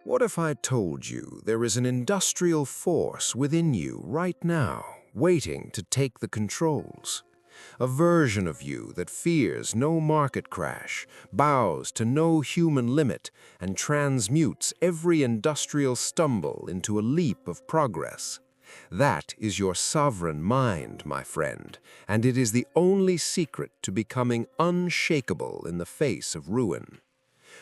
What if I told you there is an industrial force within you right now, waiting to take the controls? A version of you that fears no market crash, bows to no human limit, and transmutes every industrial stumble into a leap of progress. That is your sovereign mind, my friend, and it is the only secret to becoming unshakable in the face of ruin.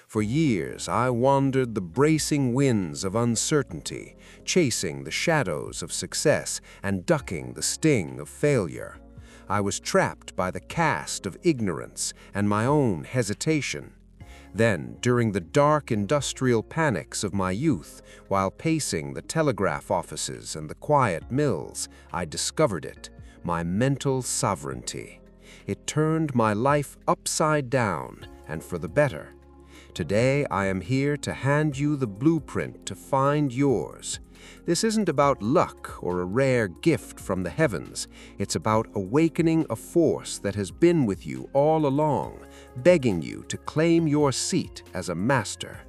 For years, I wandered the bracing winds of uncertainty, chasing the shadows of success and ducking the sting of failure. I was trapped by the caste of ignorance and my own hesitation. Then, during the dark industrial panics of my youth, while pacing the telegraph offices and the quiet mills, I discovered it, my mental sovereignty. It turned my life upside down, and for the better. Today, I am here to hand you the blueprint to find yours. This isn't about luck or a rare gift from the heavens. It's about awakening a force that has been with you all along, begging you to claim your seat as a master.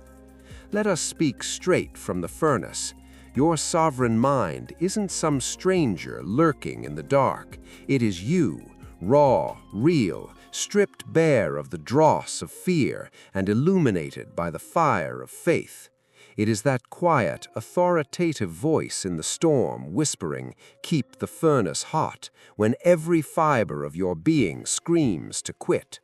Let us speak straight from the furnace. Your sovereign mind isn't some stranger lurking in the dark. It is you, raw, real, stripped bare of the dross of fear and illuminated by the fire of faith. It is that quiet, authoritative voice in the storm whispering, "Keep the furnace hot," when every fiber of your being screams to quit.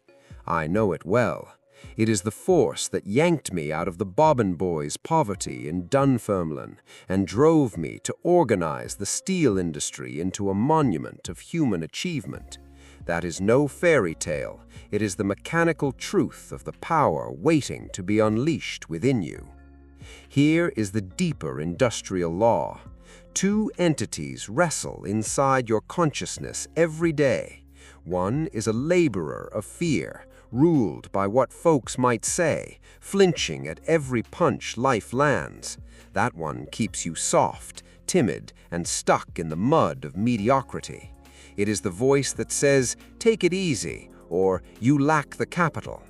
I know it well. It is the force that yanked me out of the bobbin-boy's poverty in Dunfermline and drove me to organize the steel industry into a monument of human achievement. That is no fairy tale. It is the mechanical truth of the power waiting to be unleashed within you. Here is the deeper industrial law. Two entities wrestle inside your consciousness every day. One is a laborer of fear, ruled by what folks might say, flinching at every punch life lands. That one keeps you soft, timid, and stuck in the mud of mediocrity. It is the voice that says, "Take it easy," or "You lack the capital."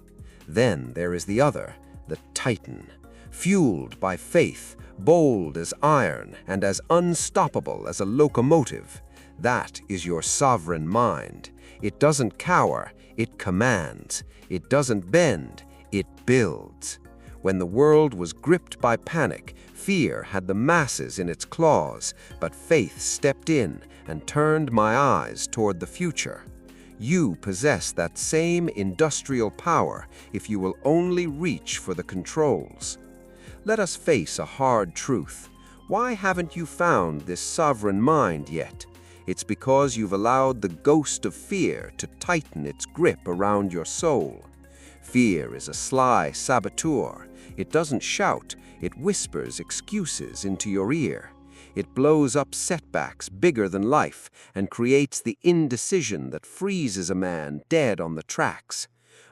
Then there is the other, the Titan, fueled by faith, bold as iron, and as unstoppable as a locomotive. That is your sovereign mind. It doesn't cower, it commands. It doesn't bend, it builds. When the world was gripped by panic, fear had the masses in its claws, but faith stepped in and turned my eyes toward the future. You possess that same industrial power if you will only reach for the controls. Let us face a hard truth. Why haven't you found this sovereign mind yet? It's because you've allowed the ghost of fear to tighten its grip around your soul. Fear is a sly saboteur. It doesn't shout, it whispers excuses into your ear. It blows up setbacks bigger than life and creates the indecision that freezes a man dead on the tracks.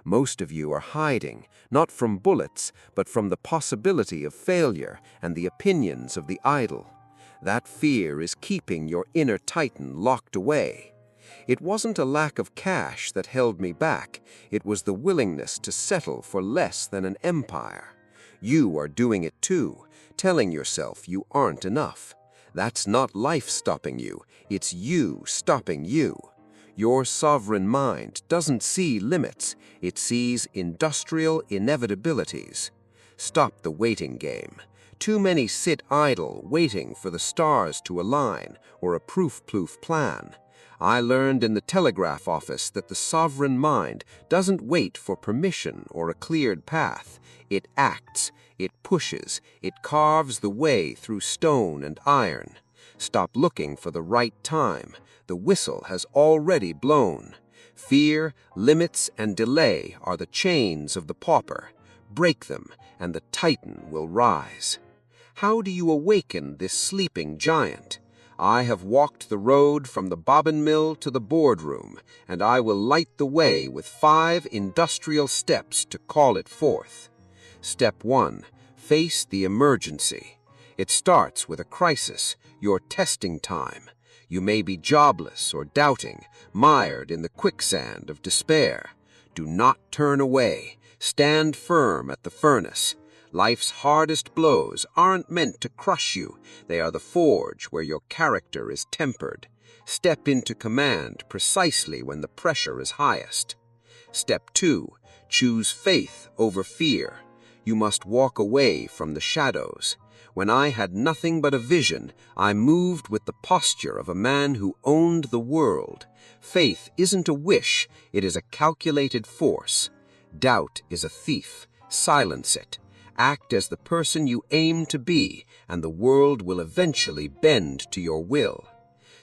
Most of you are hiding, not from bullets, but from the possibility of failure and the opinions of the idle. That fear is keeping your inner titan locked away. It wasn't a lack of cash that held me back. It was the willingness to settle for less than an empire. You are doing it too, telling yourself you aren't enough. That's not life stopping you, it's you stopping you. Your sovereign mind doesn't see limits, it sees industrial inevitabilities. Stop the waiting game. Too many sit idle, waiting for the stars to align or a proof-proof plan. I learned in the telegraph office that the sovereign mind doesn't wait for permission or a cleared path. It acts, it pushes, it carves the way through stone and iron. Stop looking for the right time. The whistle has already blown. Fear, limits, and delay are the chains of the pauper. Break them, and the Titan will rise. How do you awaken this sleeping giant? I have walked the road from the bobbin mill to the boardroom, and I will light the way with 5 industrial steps to call it forth. Step 1. Face the emergency. It starts with a crisis, your testing time. You may be jobless or doubting, mired in the quicksand of despair. Do not turn away. Stand firm at the furnace. Life's hardest blows aren't meant to crush you. They are the forge where your character is tempered. Step into command precisely when the pressure is highest. Step 2. Choose faith over fear. You must walk away from the shadows. When I had nothing but a vision, I moved with the posture of a man who owned the world. Faith isn't a wish, it is a calculated force. Doubt is a thief. Silence it. Act as the person you aim to be, and the world will eventually bend to your will.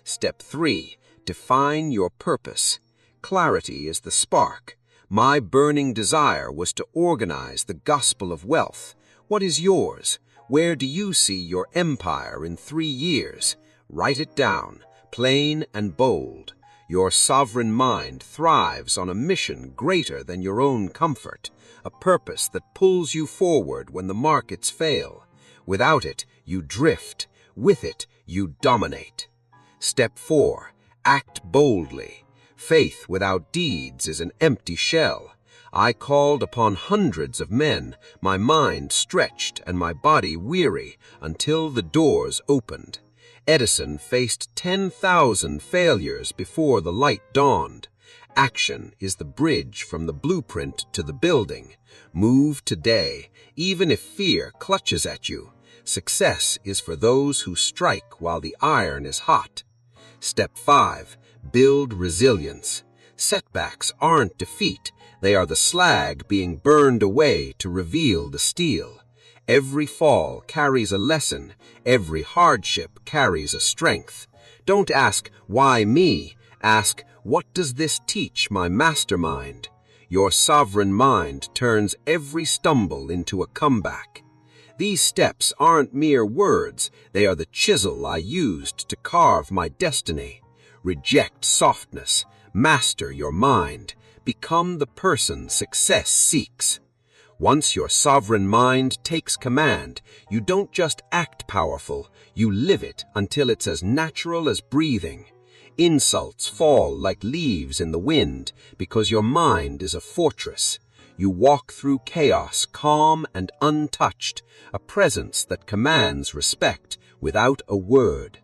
Step 3. Define your purpose. Clarity is the spark. My burning desire was to organize the gospel of wealth. What is yours? Where do you see your empire in 3 years? Write it down, plain and bold. Your sovereign mind thrives on a mission greater than your own comfort, a purpose that pulls you forward when the markets fail. Without it, you drift. With it, you dominate. Step 4. Act boldly. Faith without deeds is an empty shell. I called upon hundreds of men, my mind stretched and my body weary, until the doors opened. Edison faced 10,000 failures before the light dawned. Action is the bridge from the blueprint to the building. Move today, even if fear clutches at you. Success is for those who strike while the iron is hot. Step 5. Build resilience. Setbacks aren't defeat. They are the slag being burned away to reveal the steel. Every fall carries a lesson. Every hardship carries a strength. Don't ask, why me? Ask, what does this teach my mastermind? Your sovereign mind turns every stumble into a comeback. These steps aren't mere words. They are the chisel I used to carve my destiny. Reject softness. Master your mind. Become the person success seeks. Once your sovereign mind takes command, you don't just act powerful, you live it until it's as natural as breathing. Insults fall like leaves in the wind because your mind is a fortress. You walk through chaos calm and untouched, a presence that commands respect without a word.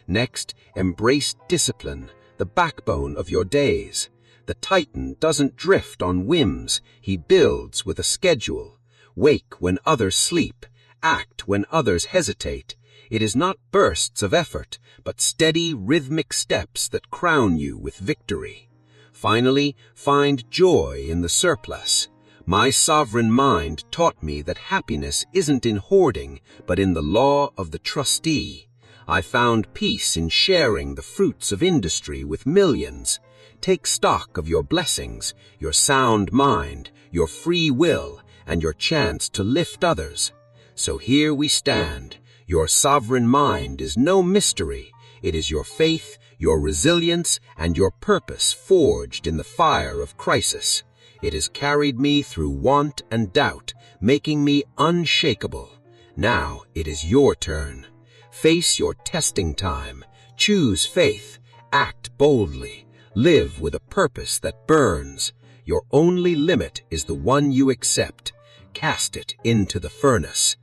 Next, embrace discipline, the backbone of your days. The Titan doesn't drift on whims, he builds with a schedule. Wake when others sleep, act when others hesitate. It is not bursts of effort, but steady, rhythmic steps that crown you with victory. Finally, find joy in the surplus. My sovereign mind taught me that happiness isn't in hoarding, but in the law of the trustee. I found peace in sharing the fruits of industry with millions. Take stock of your blessings, your sound mind, your free will, and your chance to lift others. So here we stand. Your sovereign mind is no mystery. It is your faith, your resilience, and your purpose forged in the fire of crisis. It has carried me through want and doubt, making me unshakable. Now it is your turn. Face your testing time. Choose faith. Act boldly. Live with a purpose that burns. Your only limit is the one you accept. Cast it into the furnace.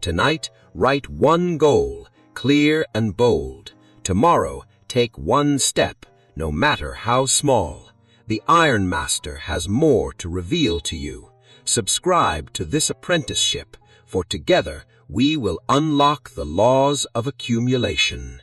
Tonight, write one goal, clear and bold. Tomorrow, take one step, no matter how small. The Iron Master has more to reveal to you. Subscribe to this apprenticeship, for together we will unlock the laws of accumulation.